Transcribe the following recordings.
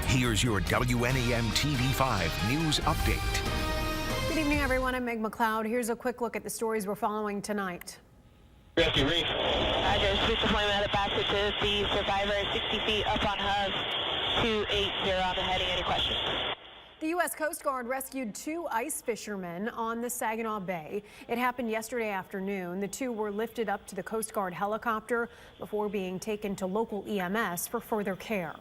Here's your WNEM TV5 News Update. Good evening, everyone. I'm Meg McLeod. Here's a quick look at the stories we're following tonight. Rescue Reef. Roger, police deployment at a basket to the survivor, 60 feet up on hub, 280 on the heading. Any questions? The U.S. Coast Guard rescued 2 ice fishermen on the Saginaw Bay. It happened yesterday afternoon. The 2 were lifted up to the Coast Guard helicopter before being taken to local EMS for further care.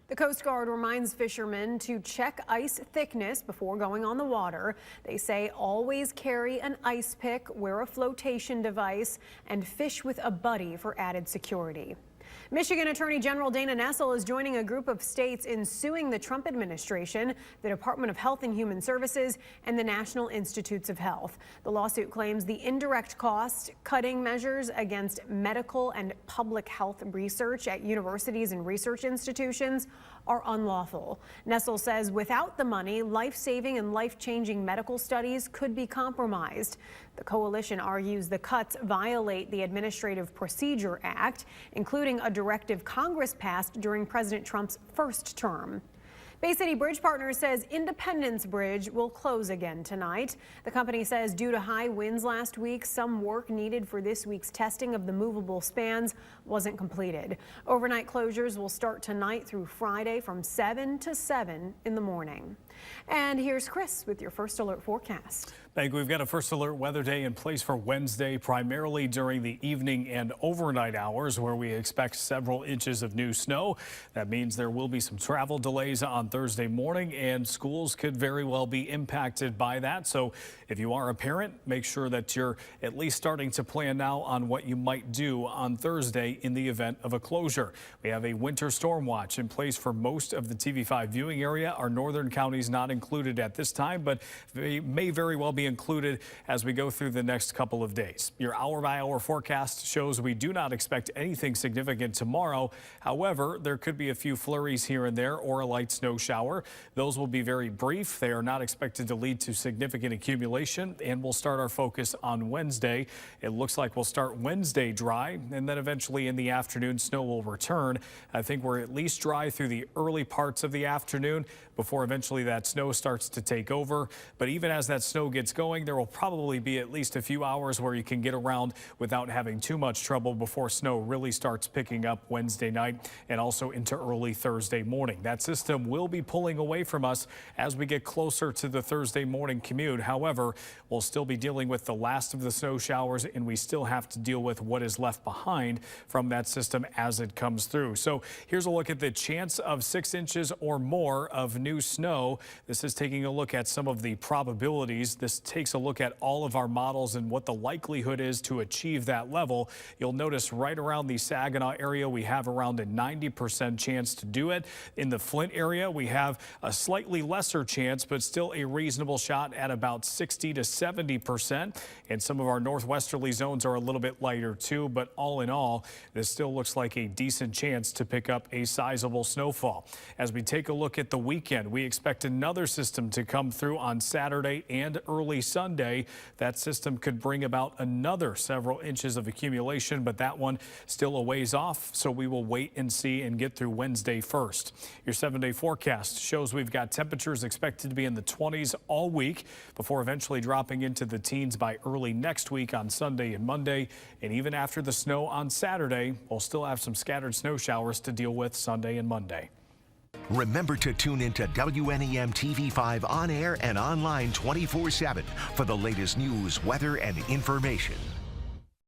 The Coast Guard reminds fishermen to check ice thickness before going on the water. They say always carry an ice pick, wear a flotation device, and fish with a buddy for added security. Michigan Attorney General Dana Nessel is joining a group of states in suing the Trump administration, the Department of Health and Human Services, and the National Institutes of Health. The lawsuit claims the indirect cost-cutting measures against medical and public health research at universities and research institutions are unlawful. Nessel says without the money, life-saving and life-changing medical studies could be compromised. The coalition argues the cuts violate the Administrative Procedure Act, including a directive Congress passed during President Trump's first term. Bay City Bridge Partners says Independence Bridge will close again tonight. The company says due to high winds last week, some work needed for this week's testing of the movable spans wasn't completed. Overnight closures will start tonight through Friday from 7 to 7 in the morning. And here's Chris with your First Alert forecast. Meg, we've got a First Alert weather day in place for Wednesday, primarily during the evening and overnight hours, where we expect several inches of new snow. That means there will be some travel delays on Thursday morning, and schools could very well be impacted by that. So if you are a parent, make sure that you're at least starting to plan now on what you might do on Thursday in the event of a closure. We have a winter storm watch in place for most of the TV5 viewing area. Our northern counties not included at this time, but they may very well be included as we go through the next couple of days. Your hour-by-hour forecast shows we do not expect anything significant tomorrow. However, there could be a few flurries here and there or a light snow shower. Those will be very brief. They are not expected to lead to significant accumulation, and we'll start our focus on Wednesday. It looks like we'll start Wednesday dry, and then eventually in the afternoon snow will return. I think we're at least dry through the early parts of the afternoon before eventually that snow starts to take over. But even as that snow gets going, there will probably be at least a few hours where you can get around without having too much trouble before snow really starts picking up Wednesday night and also into early Thursday morning. That system will be pulling away from us as we get closer to the Thursday morning commute. However, we'll still be dealing with the last of the snow showers, and we still have to deal with what is left behind from that system as it comes through. So here's a look at the chance of 6 inches or more of new snow. This is taking a look at some of the probabilities. This takes a look at all of our models and what the likelihood is to achieve that level. You'll notice right around the Saginaw area, we have around a 90% chance to do it. In the Flint area, we have a slightly lesser chance, but still a reasonable shot at about 60 to 70%. And some of our northwesterly zones are a little bit lighter too, but all in all, this still looks like a decent chance to pick up a sizable snowfall. As we take a look at the weekend, we expect another system to come through on Saturday and early Sunday. That system could bring about another several inches of accumulation, but that one still a ways off, so we will wait and see and get through Wednesday first. Your 7-day forecast shows we've got temperatures expected to be in the 20s all week before eventually dropping into the teens by early next week on Sunday and Monday. And even after the snow on Saturday, we'll still have some scattered snow showers to deal with Sunday and Monday. Remember to tune into WNEM TV5 on air and online 24/7 for the latest news, weather, and information.